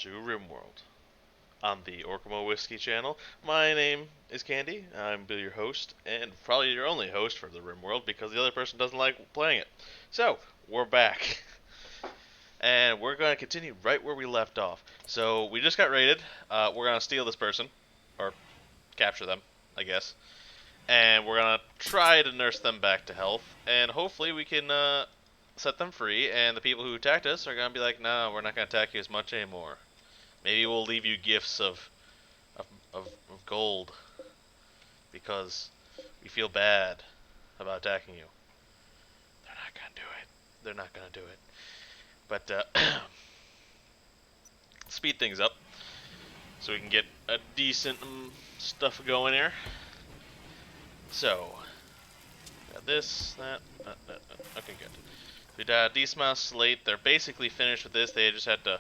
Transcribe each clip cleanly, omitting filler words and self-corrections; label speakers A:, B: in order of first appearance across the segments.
A: to Rimworld on the Orkamo Whiskey channel. My name is Candy. I'm your host, and probably your only host for the Rimworld because the other person doesn't like playing it. So, we're back. And we're going to continue right where we left off. So, we just got raided. We're going to steal this person, or capture them, I guess. And we're going to try to nurse them back to health, and hopefully we can set them free, and the people who attacked us are going to be like, no, we're not going to attack you as much anymore. Maybe we'll leave you gifts of gold because we feel bad about attacking you. They're not going to do it. They're not going to do it. But speed things up so we can get a decent stuff going here. So, got this, that. Okay, good. We got a decent amount of slate. They're basically finished with this. They just had to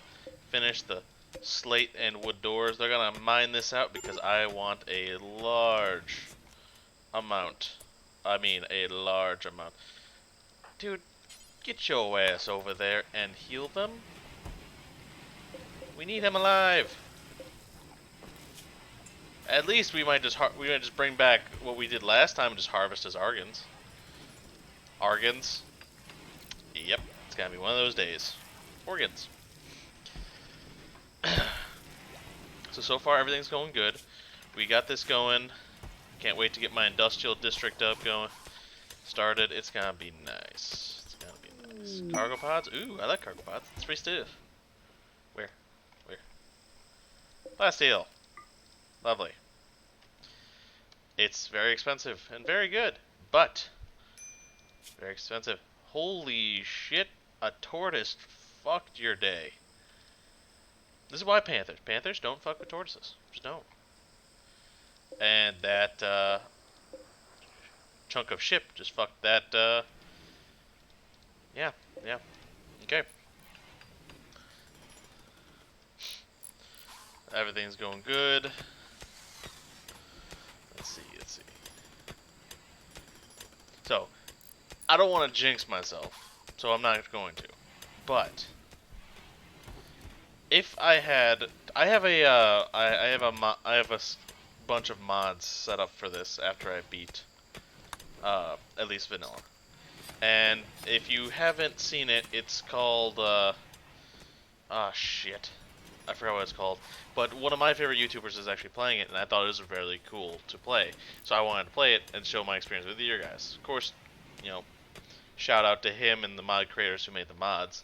A: finish the slate and wood doors. They're gonna mine this out because I want a large amount. I mean, a large amount. Dude, get your ass over there and heal them. We need him alive. At least we might just bring back what we did last time and just harvest his argans. Argans. Yep, it's gonna be one of those days. Organs. So far everything's going good. We got this going. Can't wait to get my industrial district started. It's gonna be nice. It's gonna be nice. Cargo pods? Ooh, I like cargo pods. It's free stuff. Where? Plasteel. Lovely. It's very expensive and very good, but very expensive. Holy shit, a tortoise fucked your day. This is why Panthers don't fuck with tortoises. Just don't. And that chunk of ship just fucked that, yeah. Okay. Everything's going good. Let's see. So, I don't want to jinx myself, so I'm not going to. But if I have a bunch of mods set up for this after I beat at least vanilla. And if you haven't seen it, it's called shit. I forgot what it's called. But one of my favorite YouTubers is actually playing it, and I thought it was very cool to play. So I wanted to play it and show my experience with you guys. Of course, shout out to him and the mod creators who made the mods.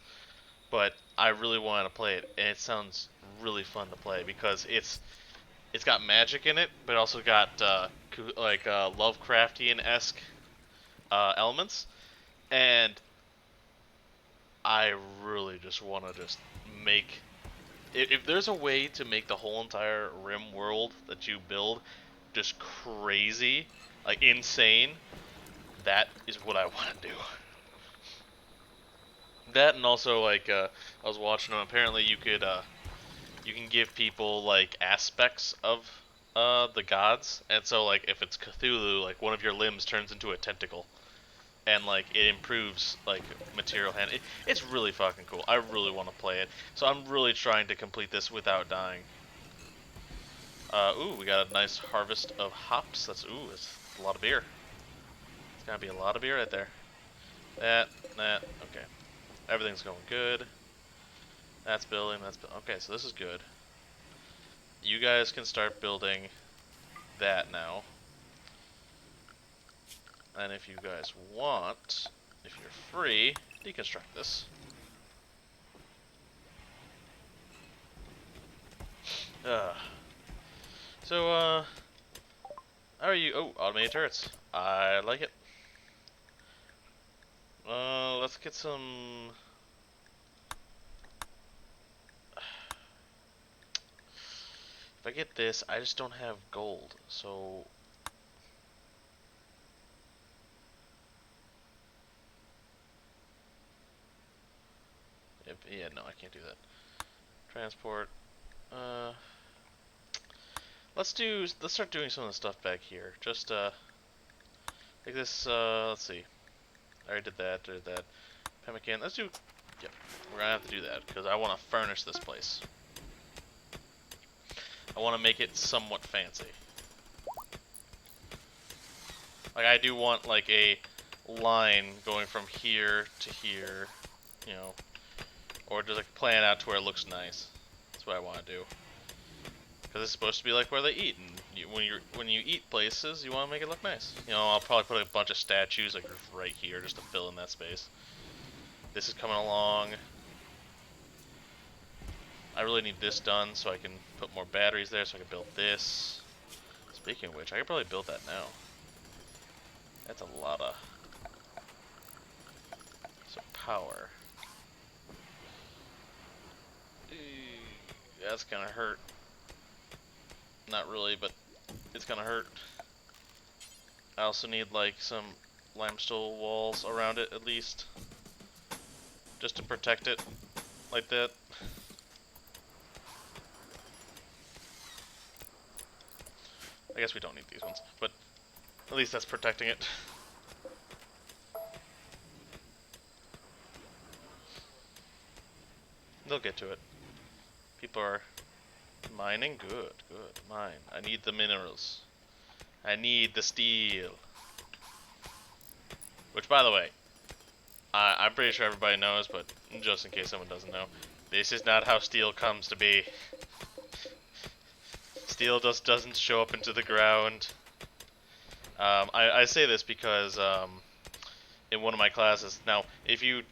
A: But I really wanted to play it, and it sounds really fun to play because it's got magic in it, but also got Lovecraftian-esque elements, and I really just want to make. If there's a way to make the whole entire Rim world that you build just crazy, like insane, that is what I want to do. That and also I was watching them. Apparently you can give people like aspects of the gods, and so like if it's Cthulhu, like one of your limbs turns into a tentacle, and like it improves like material hand. It's really fucking cool. I really want to play it, so I'm really trying to complete this without dying. Ooh, we got a nice harvest of hops. It's a lot of beer. It's gonna be a lot of beer right there. That, okay. Everything's going good. That's building, okay, so this is good. You guys can start building that now. And if you guys want, if you're free, deconstruct this. So, how are you? Oh, automated turrets. I like it. Let's get some. If I get this, I just don't have gold, so. Yeah, no, I can't do that. Transport. Let's start doing some of the stuff back here. Just, like this, let's see. I already did that. Pemmican. Let's do, yep. We're gonna have to do that, because I want to furnish this place. I want to make it somewhat fancy. Like, I do want, like, a line going from here to here, you know, or just, like, plan out to where it looks nice. That's what I want to do. Because it's supposed to be like where they eat, and when you eat places, you want to make it look nice. You know, I'll probably put a bunch of statues, like, right here, just to fill in that space. This is coming along. I really need this done so I can put more batteries there, so I can build this. Speaking of which, I could probably build that now. That's a lot of power. That's gonna hurt. Not really, but it's gonna hurt. I also need like some limestone walls around it at least, just to protect it like that. I guess we don't need these ones, but at least that's protecting it. They'll get to it. People are mining. Good, good. Mine. I need the minerals. I need the steel. Which, by the way, I'm pretty sure everybody knows, but just in case someone doesn't know, this is not how steel comes to be. Steel just doesn't show up into the ground. I say this because in one of my classes, now, if you,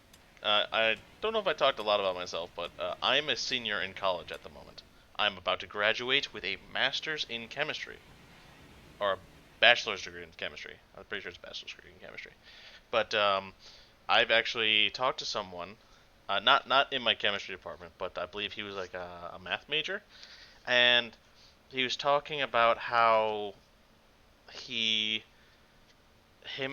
A: I don't know if I talked a lot about myself, but I'm a senior in college at the moment. I'm about to graduate with a master's in chemistry, or a bachelor's degree in chemistry. I'm pretty sure it's a bachelor's degree in chemistry. But I've actually talked to someone, not in my chemistry department, but I believe he was like a math major, and he was talking about how him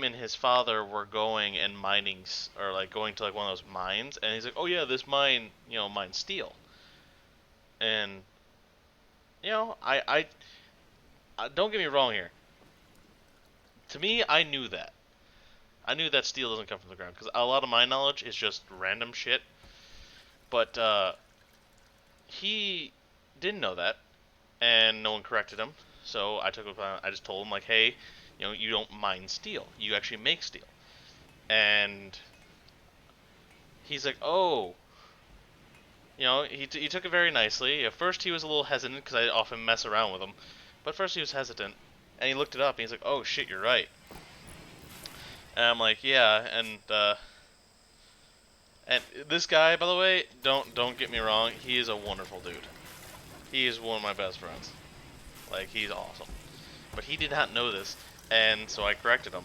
A: and his father were going and mining, or like going to like one of those mines, and he's like, oh yeah, this mine, you know, mines steel. And you know, I don't get me wrong here. To me, I knew that. I knew that steel doesn't come from the ground, because a lot of my knowledge is just random shit. But he didn't know that, and no one corrected him. So I just told him like, hey, you know, you don't mine steel. You actually make steel. And he's like, oh, you know, he took it very nicely. At first he was a little hesitant because I often mess around with him, but first he was hesitant, and he looked it up and he's like, oh shit, you're right. And I'm like, yeah, and this guy, by the way, don't get me wrong, he is a wonderful dude. He is one of my best friends. Like, he's awesome. But he did not know this, and so I corrected him.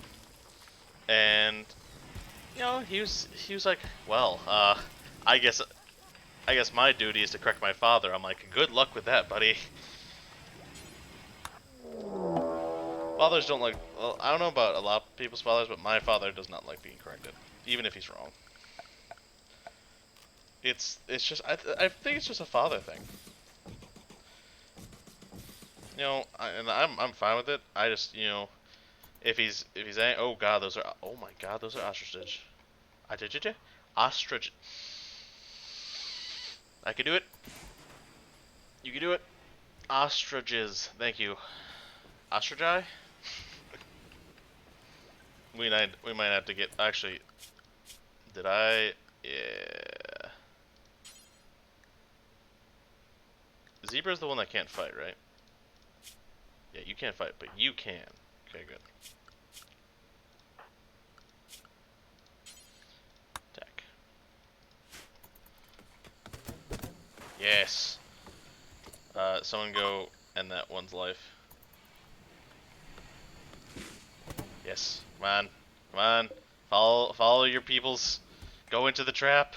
A: And you know, he was like, well, I guess my duty is to correct my father. I'm like, good luck with that, buddy. Fathers don't like, well, I don't know about a lot of people's fathers, but my father does not like being corrected, even if he's wrong. It's just, I think it's just a father thing. You know, I'm fine with it. I just, you know, if he's oh god, oh my god, those are ostrich. I did you? Ostrich. I can do it. You can do it. Ostriches. Thank you. Ostrichi? we might have to get, actually, did I? Yeah. Zebra's the one that can't fight, right? Yeah, you can't fight, but you can. Okay, good. Attack. Yes. Someone go end that one's life. Yes. Come on. Come on. Follow your peoples. Go into the trap.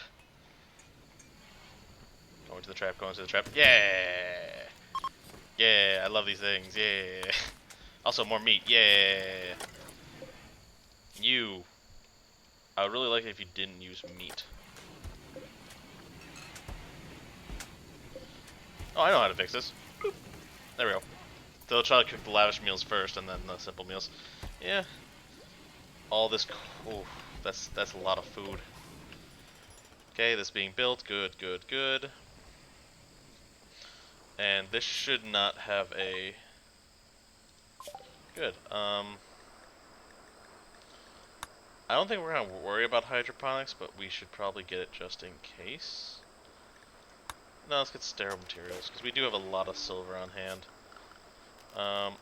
A: Go into the trap. Go into the trap. Yeah. Yeah. I love these things. Yeah. Also, more meat. Yeah. You. I would really like it if you didn't use meat. Oh, I know how to fix this. Boop. There we go. They'll try to cook the lavish meals first, and then the simple meals. Yeah. All this. Oh, that's a lot of food. Okay, this being built. Good, good, good. And this should not have a... Good. I don't think we're going to worry about hydroponics, but we should probably get it just in case. No, let's get sterile materials, because we do have a lot of silver on hand. I'm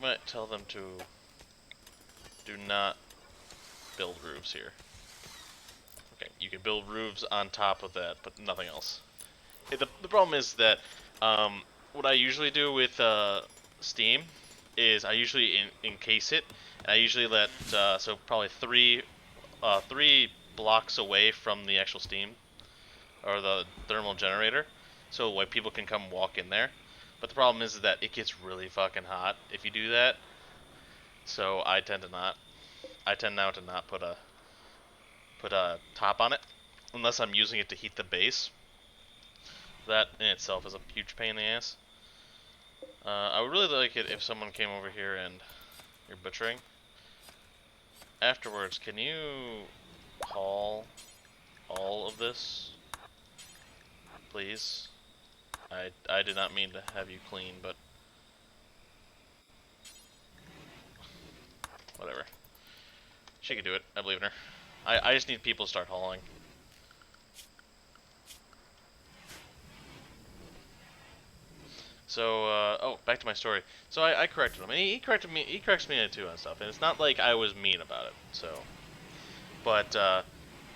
A: going to tell them to do not build roofs here. Okay, you can build roofs on top of that, but nothing else. The problem is that what I usually do with Steam is I usually encase it, and I usually let so probably three blocks away from the actual Steam or the thermal generator, so like people can come walk in there. But the problem is that it gets really fucking hot if you do that. So I tend to not. I tend now to not put a top on it unless I'm using it to heat the base. That in itself is a huge pain in the ass. I would really like it if someone came over here and you're butchering. Afterwards, can you haul all of this, please? I did not mean to have you clean, but whatever. She could do it. I believe in her. I just need people to start hauling. So, oh, back to my story. So I corrected him, and he corrected me. He corrects me too on stuff, and it's not like I was mean about it. So, but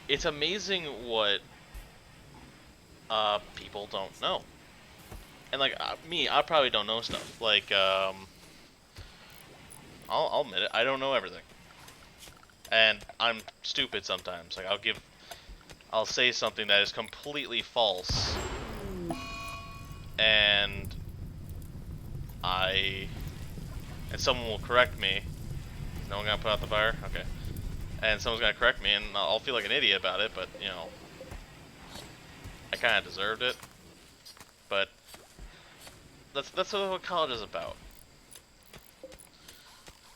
A: it's amazing what people don't know, and like me, I probably don't know stuff. Like, I'll admit it, I don't know everything, and I'm stupid sometimes. Like I'll say something that is completely false, and someone will correct me. Is no one gonna put out the fire? Okay. And someone's gonna correct me, and I'll feel like an idiot about it, but, you know, I kinda deserved it. But that's what college is about.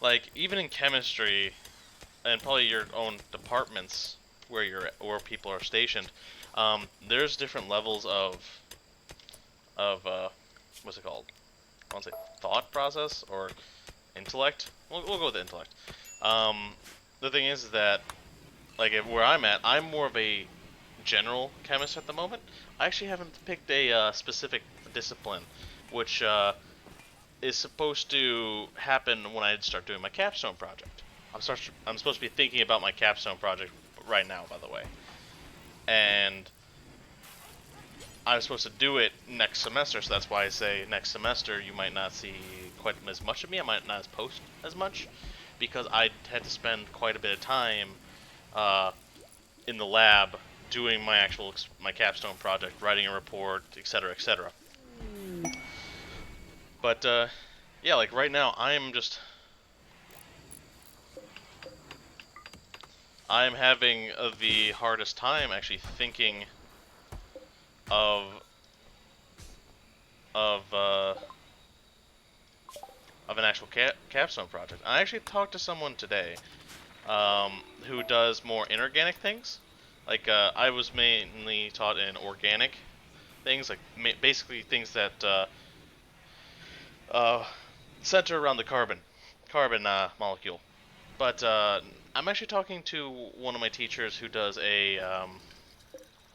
A: Like, even in chemistry, and probably your own departments where people are stationed, there's different levels of what's it called? I want to say thought process or intellect. We'll go with the intellect. The thing is that, like, where I'm at, I'm more of a general chemist at the moment. I actually haven't picked a specific discipline, which is supposed to happen when I start doing my capstone project. I'm supposed to be thinking about my capstone project right now, by the way, and I'm supposed to do it next semester. So that's why I say next semester you might not see quite as much of me. I might not post as much because I had to spend quite a bit of time in the lab doing my capstone project, writing a report, etc., etc. But yeah, like right now, I'm having the hardest time actually thinking of of uh, of an actual capstone project. I actually talked to someone today who does more inorganic things. Like I was mainly taught in organic things, like basically things that uh, center around the carbon molecule. But I'm actually talking to one of my teachers who does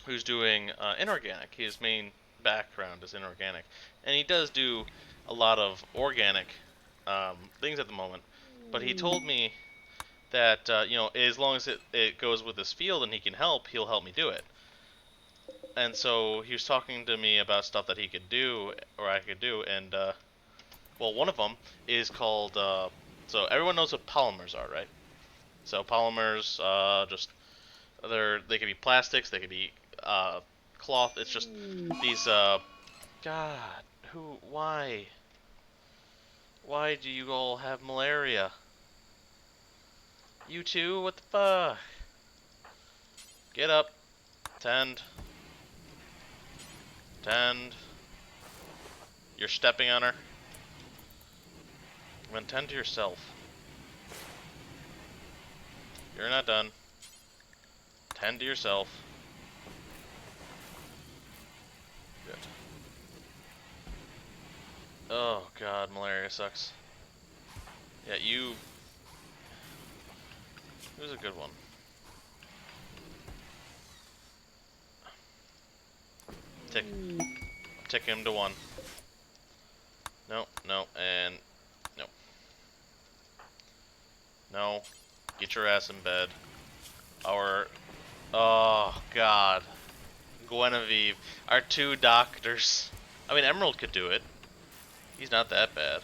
A: who's doing inorganic. His main background is inorganic, and he does do a lot of organic things at the moment. But he told me that you know, as long as it goes with his field and he can help, he'll help me do it. And so he was talking to me about stuff that he could do or I could do, and well, one of them is called. So everyone knows what polymers are, right? So polymers, just they could be plastics, they could be cloth. It's just these. God, why? Why do you all have malaria? You too? What the fuck? Get up. Tend. Tend. You're stepping on her. Then tend to yourself. You're not done. Tend to yourself. Oh god, malaria sucks. Yeah, you... It was a good one. Tick. Tick him to 1. No, no, and... No. No. Get your ass in bed. Our... Oh, god. Guinevere. Our 2 doctors. I mean, Emerald could do it. He's not that bad.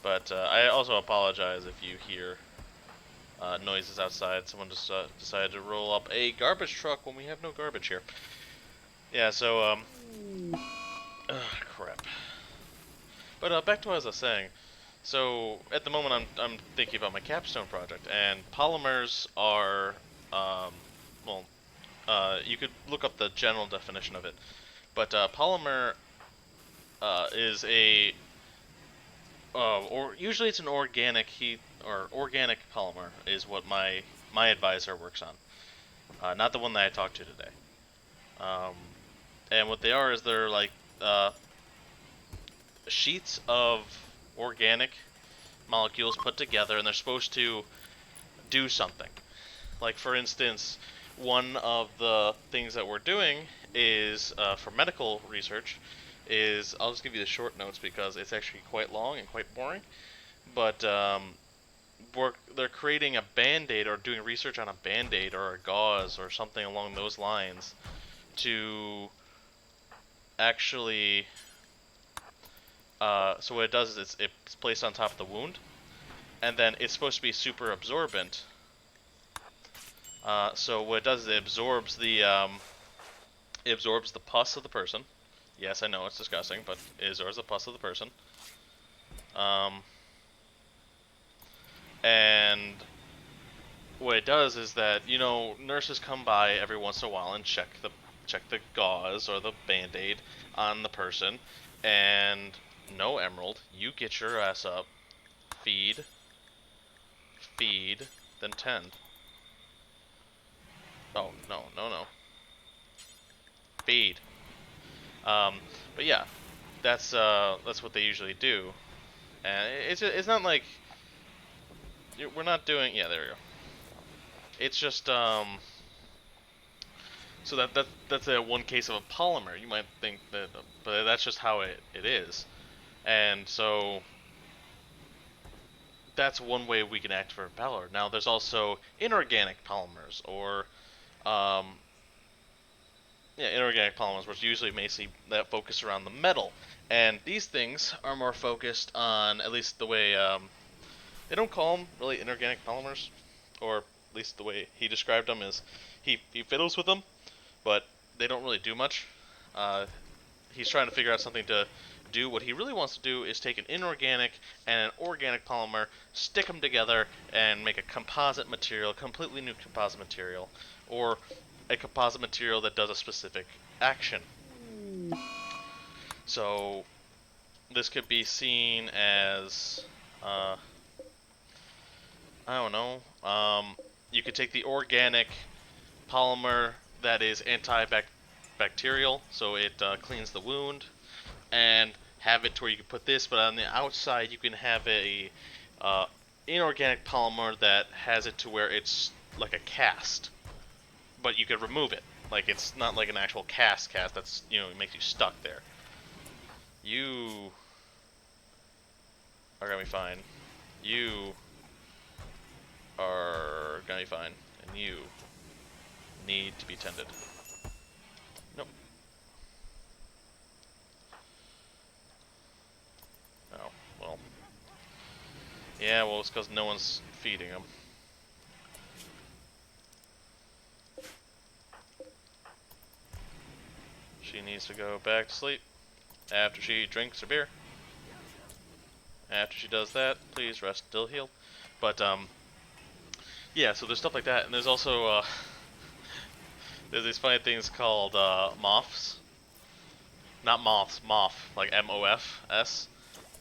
A: But I also apologize if you hear noises outside. Someone just decided to roll up a garbage truck when we have no garbage here. Yeah, so, crap. But back to what I was saying. So, at the moment I'm thinking about my capstone project, and polymers are, well, you could look up the general definition of it. But polymer is a or usually it's an organic heat or organic polymer is what my advisor works on, not the one that I talked to today. Um, and what they are is they're like uh, sheets of organic molecules put together, and they're supposed to do something. Like for instance, one of the things that we're doing is for medical research. I'll just give you the short notes because it's actually quite long and quite boring. But they're creating a band-aid or doing research on a band-aid or a gauze or something along those lines to actually so what it does is it's placed on top of the wound, and then it's supposed to be super absorbent. So what it does is it absorbs the pus of the person. Yes, I know it's disgusting, but it absorbs the pus of the person. Um, and what it does is that, nurses come by every once in a while and check the gauze or the band-aid on the person, and no, Emerald, you get your ass up, feed, then tend. Oh, no, no, no. Feed. Um, but yeah, that's what they usually do, and it's not like we're not doing. Yeah, there we go. It's just so that's a one case of a polymer. You might think that, but that's just how it is, and so that's one way we can act for Valor. Now, there's also inorganic polymers, or um, yeah, inorganic polymers, which usually mainly that focus around the metal, and these things are more focused on, at least the way they don't call them really inorganic polymers, or at least the way he described them is he fiddles with them, but they don't really do much. Uh, he's trying to figure out something to do. What he really wants to do is take an inorganic and an organic polymer, stick them together, and make a composite material, a completely new composite material, or a composite material that does a specific action. So this could be seen as, I don't know, you could take the organic polymer that is antibacterial, so it cleans the wound, and have it to where you can put this, but on the outside you can have a inorganic polymer that has it to where it's like a cast, but you could remove it. Like it's not like an actual cast that's, it makes you stuck there. You are gonna be fine. You are gonna be fine, and you need to be tended. Nope. Oh, well. Yeah, well, it's because no one's feeding him. She needs to go back to sleep after she drinks her beer. After she does that, please rest till healed. But, yeah, so there's stuff like that, and there's also, there's these funny things called, moths. Not moths, moth, like M-O-F-S.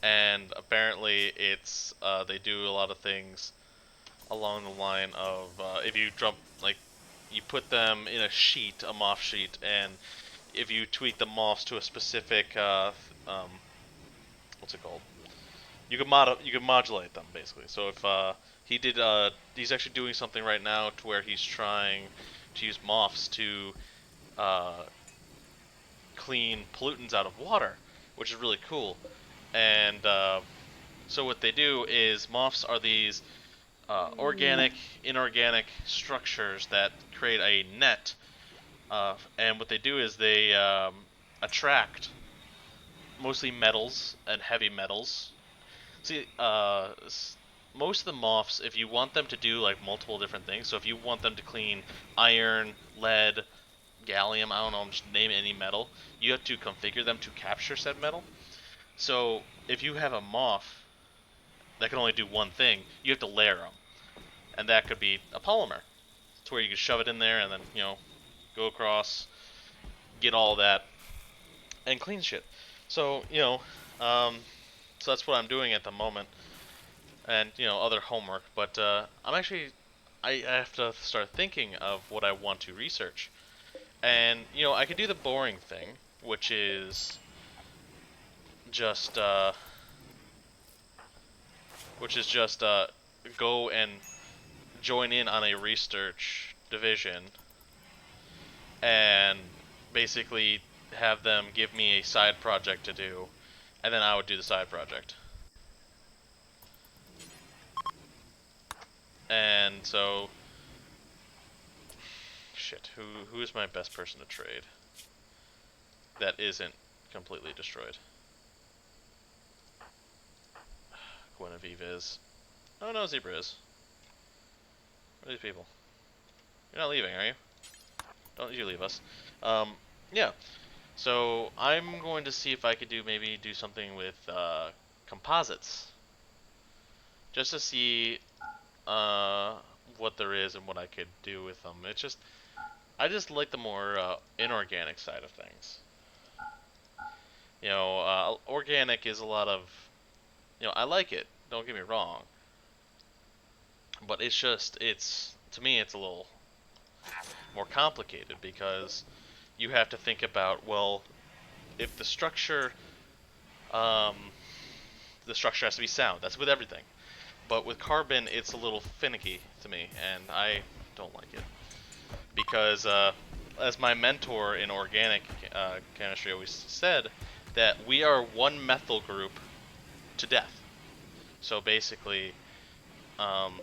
A: And apparently it's, they do a lot of things along the line of, if you drop, like, you put them in a sheet, a moth sheet, and if you tweak the moths to a specific what's it called? You can modulate them basically. So if he's actually doing something right now to where he's trying to use moths to uh, clean pollutants out of water, which is really cool. And so what they do is moths are these organic, inorganic structures that create a net. And what they do is they attract mostly metals and heavy metals. See, most of the moths, if you want them to do like multiple different things, so if you want them to clean iron, lead, gallium, I don't know, just name any metal, you have to configure them to capture said metal. So if you have a moth that can only do one thing, you have to layer them, and that could be a polymer, to where you can shove it in there and then go across, get all that, and clean shit. So um, so that's what I'm doing at the moment, and other homework. But I have to start thinking of what I want to research, and I could do the boring thing, which is just go and join in on a research division and basically have them give me a side project to do, and then I would do the side project. And so, shit, who is my best person to trade that isn't completely destroyed? Guinevere is. Oh no, Zebra is. What are these people? You're not leaving, are you? Don't you leave us. Um, yeah. So I'm going to see if I could do something with composites, just to see uh, what there is and what I could do with them. I just like the more inorganic side of things. Organic is a lot of, I like it. Don't get me wrong, but it's to me it's a little more complicated because you have to think about, well, if um, the structure has to be sound. That's with everything. But with carbon, it's a little finicky to me, and I don't like it because, as my mentor in organic chemistry always said, that we are one methyl group to death. So basically, um,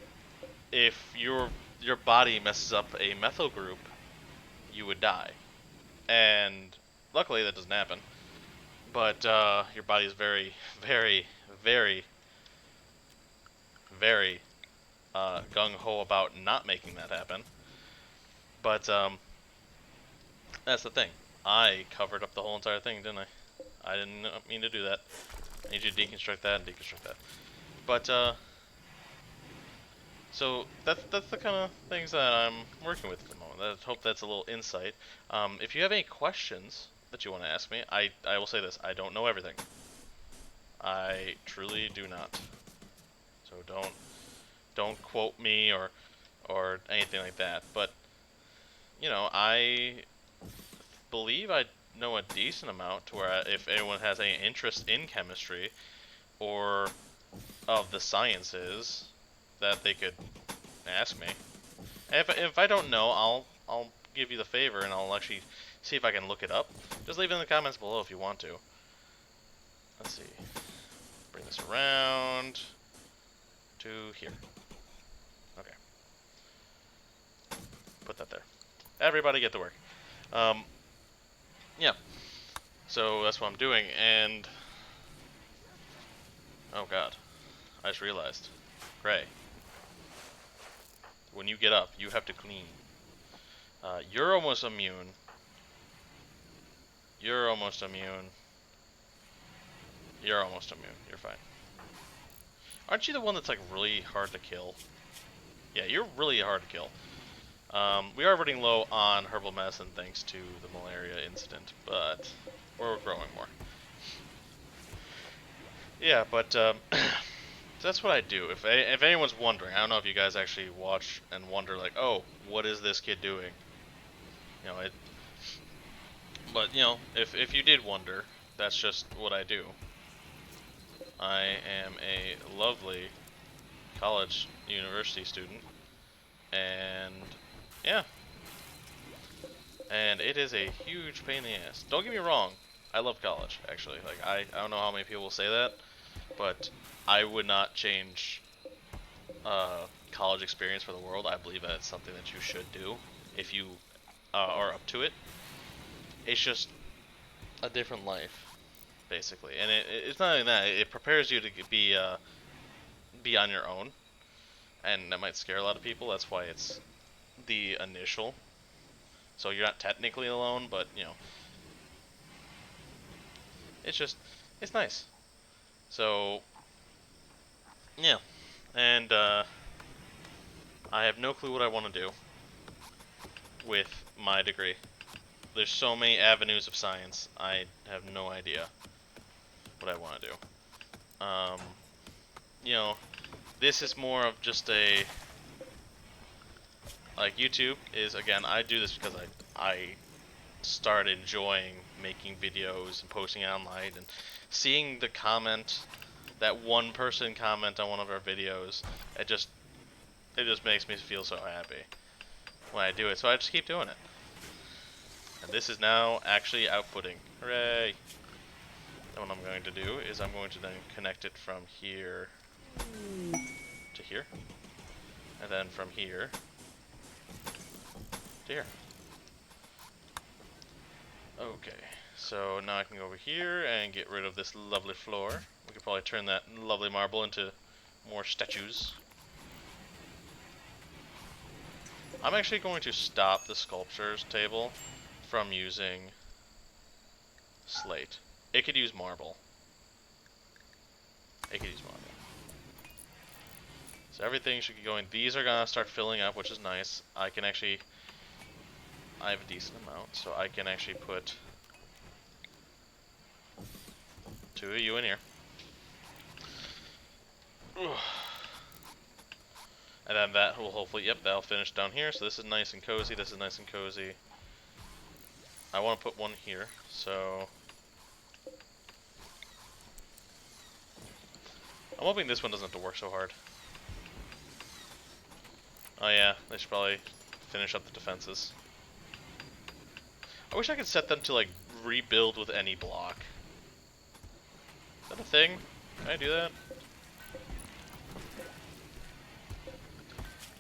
A: if your body messes up a methyl group, you would die. And luckily, that doesn't happen. But your body is very, very, very, very gung ho about not making that happen. But that's the thing. I covered up the whole entire thing, didn't I? I didn't mean to do that. I need you to deconstruct that and deconstruct that. But so that's the kind of things that I'm working with at the moment. I hope that's a little insight. If you have any questions that you want to ask me, I will say this: I don't know everything. I truly do not. So don't quote me or anything like that. But I believe I know a decent amount to where if anyone has any interest in chemistry or of the sciences, that they could ask me. And if I don't know, I'll give you the favor and I'll actually see if I can look it up. Just leave it in the comments below if you want to. Let's see. Bring this around to here. Okay. Put that there. Everybody get to work. Yeah. So that's what I'm doing, and oh god, I just realized, Gray, when you get up, you have to clean. You're almost immune. You're almost immune. You're almost immune. You're fine. Aren't you the one that's like really hard to kill? Yeah, you're really hard to kill. We are running low on herbal medicine thanks to the malaria incident, but we're growing more. Yeah, but that's what I do. If anyone's wondering, I don't know if you guys actually watch and wonder, like, oh, what is this kid doing? You know, But you know, if you did wonder, that's just what I do. I am a lovely college university student, and yeah, and it is a huge pain in the ass. Don't get me wrong, I love college actually. Like I don't know how many people will say that, but I would not change college experience for the world. I believe that it's something that you should do if you are up to it. It's just a different life, basically, and it's not even that. It prepares you to be on your own, and that might scare a lot of people. That's why it's the initial. So you're not technically alone, but you know, it's just it's nice. So yeah, and I have no clue what I want to do with my degree. There's so many avenues of science. I have no idea what I want to do. You know, this is more of just a like YouTube is again. I do this because I started enjoying making videos and posting it online and seeing the comment that one person comment on one of our videos. It just makes me feel so happy when I do it. So I just keep doing it. And this is now actually outputting. Hooray! And what I'm going to do is I'm going to then connect it from here to here. And then from here to here. Okay, so now I can go over here and get rid of this lovely floor. We could probably turn that lovely marble into more statues. I'm actually going to stop the sculptures table from using slate. It could use marble. It could use marble. So everything should be going. These are gonna start filling up, which is nice. I can actually, I have a decent amount, so I can actually put 2 of you in here. And then that will hopefully, yep, that'll finish down here. So this is nice and cozy. This is nice and cozy. I want to put one here, so I'm hoping this one doesn't have to work so hard. Oh yeah, they should probably finish up the defenses. I wish I could set them to like rebuild with any block. Is that a thing? Can I do that?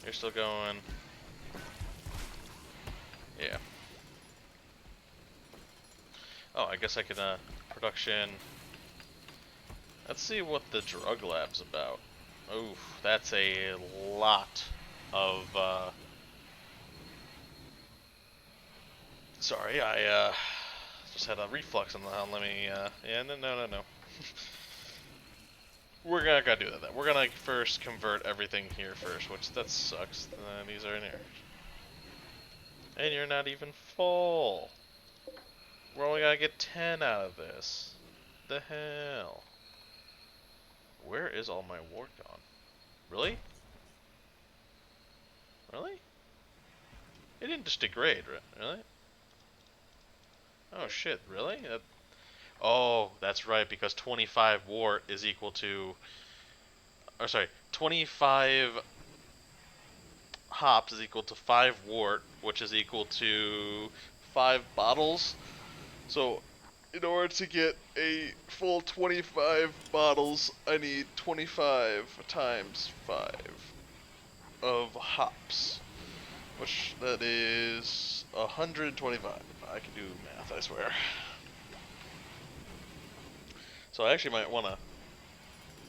A: You're still going. Yeah. Oh, I guess I could, production. Let's see what the drug lab's about. Oof, that's a lot of, sorry, I, just had a reflux on the, let me, yeah, no. We're not gonna do that. We're gonna first convert everything here first, which that sucks. These are in here. And you're not even full. We're only gonna get 10 out of this. The hell? Where is all my wart gone? Really? Really? It didn't just degrade, really? Oh shit, really? Oh, that's right, because 25 wart is equal to... Or sorry, 25 hops is equal to 5 wart, which is equal to 5 bottles. So, in order to get a full 25 bottles, I need 25 times 5 of hops. Which, that is 125. I can do math, I swear. So I actually might want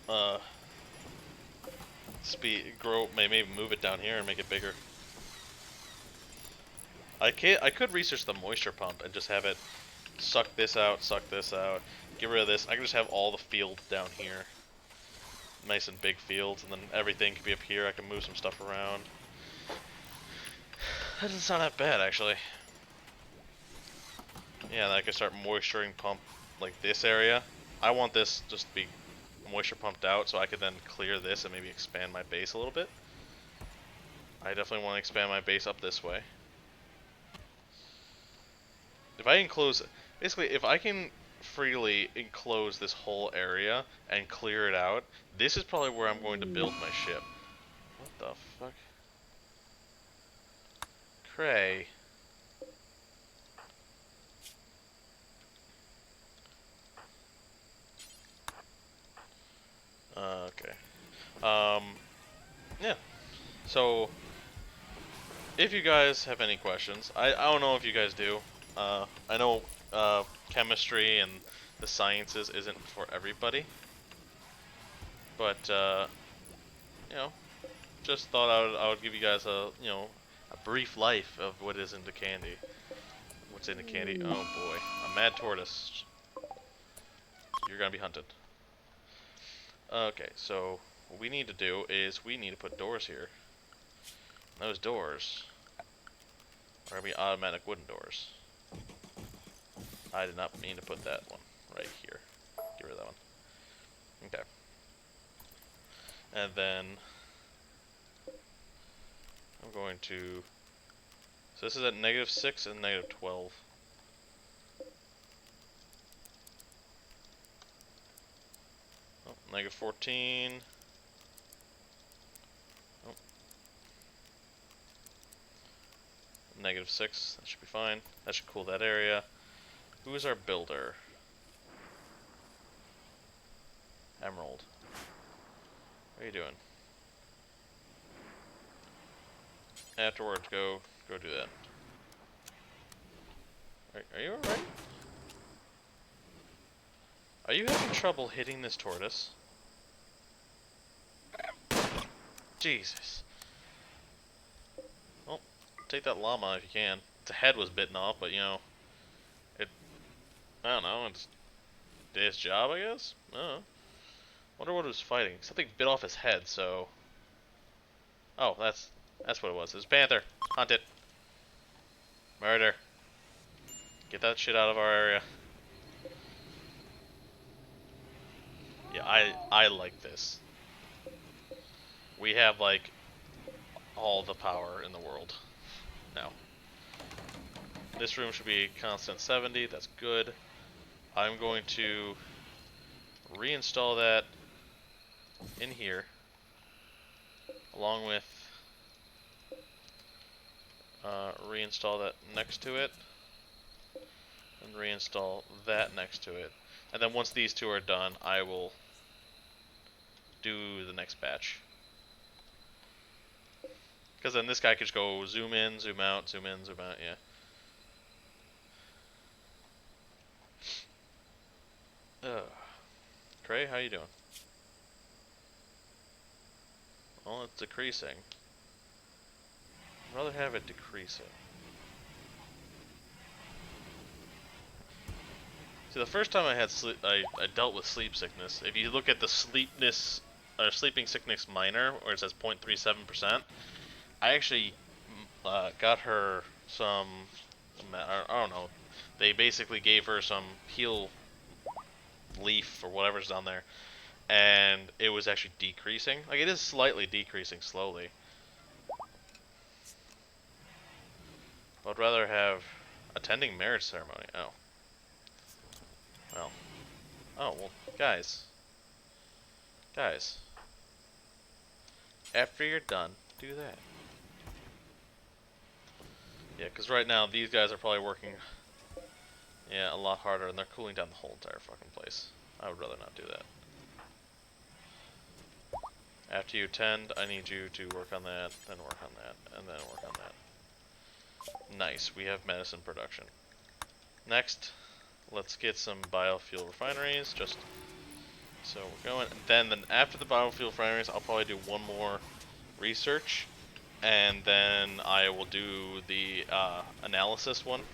A: to, maybe move it down here and make it bigger. I could research the moisture pump and just have it suck this out, get rid of this. I can just have all the field down here. Nice and big fields, and then everything could be up here. I can move some stuff around. That doesn't sound that bad, actually. Yeah, then I can start moisturing pump, like, this area. I want this just to be moisture pumped out, so I could then clear this and maybe expand my base a little bit. I definitely want to expand my base up this way. if I enclose, basically, if I can freely enclose this whole area and clear it out, this is probably where I'm going to build my ship. What the fuck? Cray. Okay. Yeah. So, if you guys have any questions, I don't know if you guys do. I know chemistry and the sciences isn't for everybody, but you know, just thought I would give you guys a brief life of what is into candy. What's into candy? Oh boy, a mad tortoise. You're gonna be hunted. Okay, so what we need to do is we need to put doors here. Those doors are gonna be automatic wooden doors. I did not mean to put that one right here. Get rid of that one. Okay. And then I'm going to. So this is at -6 and -12. Oh, -14. Oh. -6. That should be fine. That should cool that area. Who is our builder? Emerald. What are you doing? Afterwards, go do that. Are you alright? Are you having trouble hitting this tortoise? Jesus. Well, take that llama if you can. Its head was bitten off, but you know, I don't know, it's did its job, I guess? I don't know. Wonder what it was fighting. Something bit off his head, so. Oh, that's what it was. It was panther. Hunt it. Murder. Get that shit out of our area. Yeah, I like this. We have like all the power in the world now. This room should be constant 70. That's good. I'm going to reinstall that in here, along with reinstall that next to it, and reinstall that next to it. And then once these two are done, I will do the next batch. Because then this guy could just go zoom in, zoom out, zoom in, zoom out, yeah. Cray, how you doing? Well, it's decreasing. I'd rather have it decreasing. See, the first time I had I dealt with sleep sickness. If you look at the sleeping sickness minor, where it says 0.37%, I actually got her some. I don't know. They basically gave her some heal leaf or whatever's down there, and it was actually decreasing. Like, it is slightly decreasing slowly. I'd rather have attending marriage ceremony. Oh. Well. Oh, well, guys. Guys. After you're done, do that. Yeah, because right now, these guys are probably working, yeah, a lot harder, and they're cooling down the whole entire fucking place. I would rather not do that. After you tend, I need you to work on that, then work on that, and then work on that. Nice, we have medicine production. Next, let's get some biofuel refineries, just so we're going. Then after the biofuel refineries, I'll probably do one more research, and then I will do the analysis one.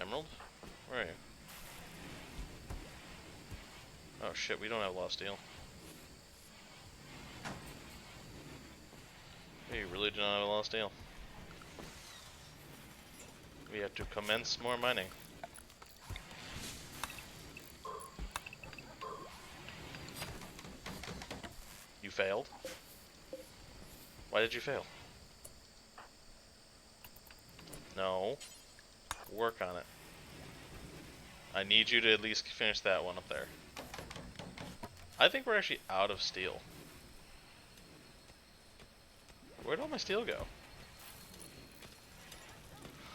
A: Emerald? Where are you? Oh shit, we don't have lost steel. We really do not have lost steel. We have to commence more mining. You failed? Why did you fail? No. Work on it. I need you to at least finish that one up there. I think we're actually out of steel. Where'd all my steel go?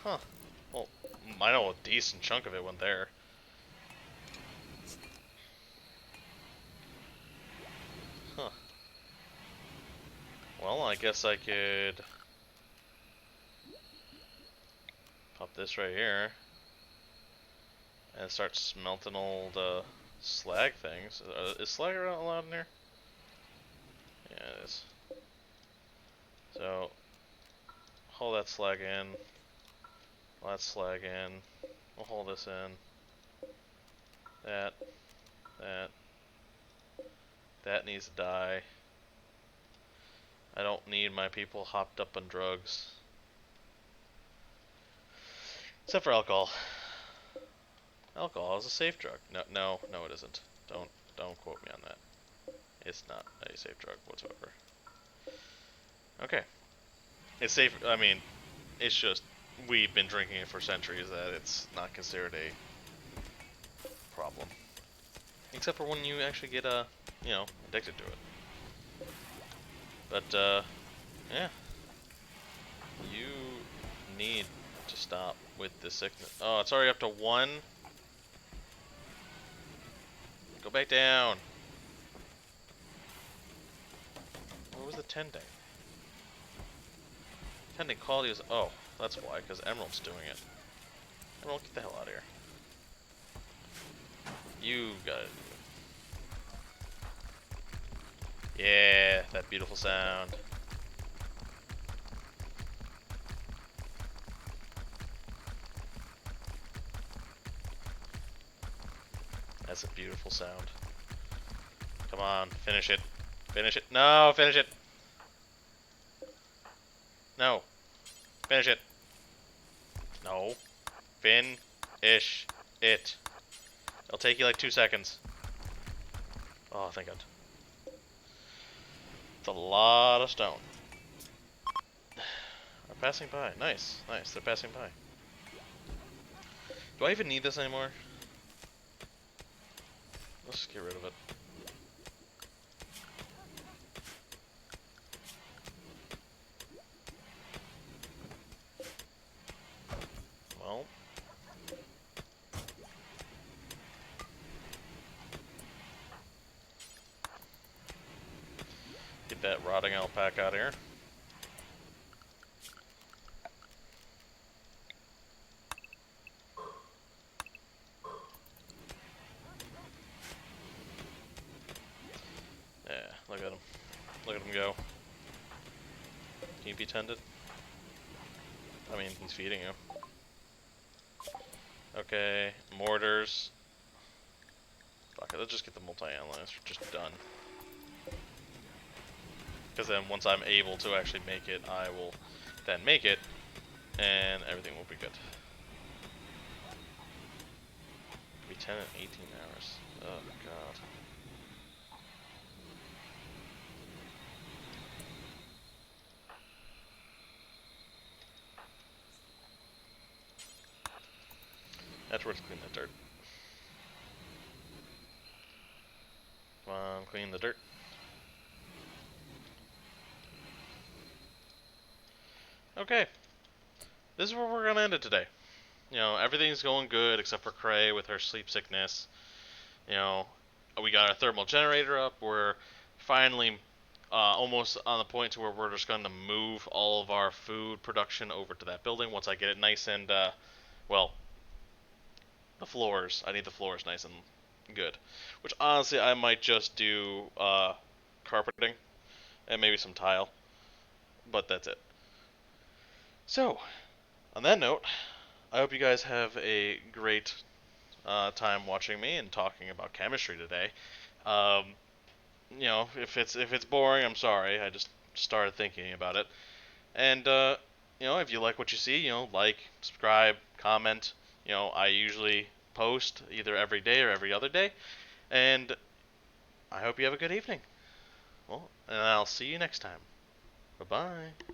A: Huh. Well, I know a decent chunk of it went there. Huh. Well, I guess I could pop this right here and start smelting all the slag things. Is slag allowed in here? Yeah, it is. So, haul that slag in. Haul that slag in. We'll haul this in. That. That. That needs to die. I don't need my people hopped up on drugs. Except for alcohol. Alcohol is a safe drug. No, it isn't. Don't quote me on that. It's not a safe drug whatsoever. Okay. It's safe. I mean, it's just we've been drinking it for centuries that it's not considered a problem. Except for when you actually get addicted to it. But yeah. You need to stop with the sickness. Oh, it's already up to 1. Go back down. What was the tending? Tending quality is... Oh, that's why, because Emerald's doing it. Emerald, get the hell out of here. You got it. Yeah, that beautiful sound. That's a beautiful sound. Come on, finish it. Finish it. No, finish it. No. Finish it. No. Finish it. It'll take you like 2 seconds. Oh, thank God. It's a lot of stone. They're passing by. Nice. Nice. They're passing by. Do I even need this anymore? Let's just get rid of it. Well. Get that rotting alpaca out of here. Yeah, look at him. Look at him go. Can you be tended? I mean, he's feeding you. Okay, mortars. Fuck it, let's just get the multi-analyzers just done. Because then once I'm able to actually make it, I will then make it, and everything will be good. Be 10 and 18 hours. Oh god. That's worth cleaning the dirt. Come on, clean the dirt. Okay. This is where we're gonna end it today. You know, everything's going good except for Cray with her sleep sickness. You know, we got our thermal generator up. We're finally almost on the point to where we're just going to move all of our food production over to that building once I get it nice and, well, the floors. I need the floors nice and good. Which, honestly, I might just do carpeting and maybe some tile. But that's it. So, on that note, I hope you guys have a great time watching me and talking about chemistry today. Um, you know, if it's boring, I'm sorry. I just started thinking about it. And you know, if you like what you see, you know, like, subscribe, comment. You know, I usually post either every day or every other day. And I hope you have a good evening. Well, and I'll see you next time. Bye-bye.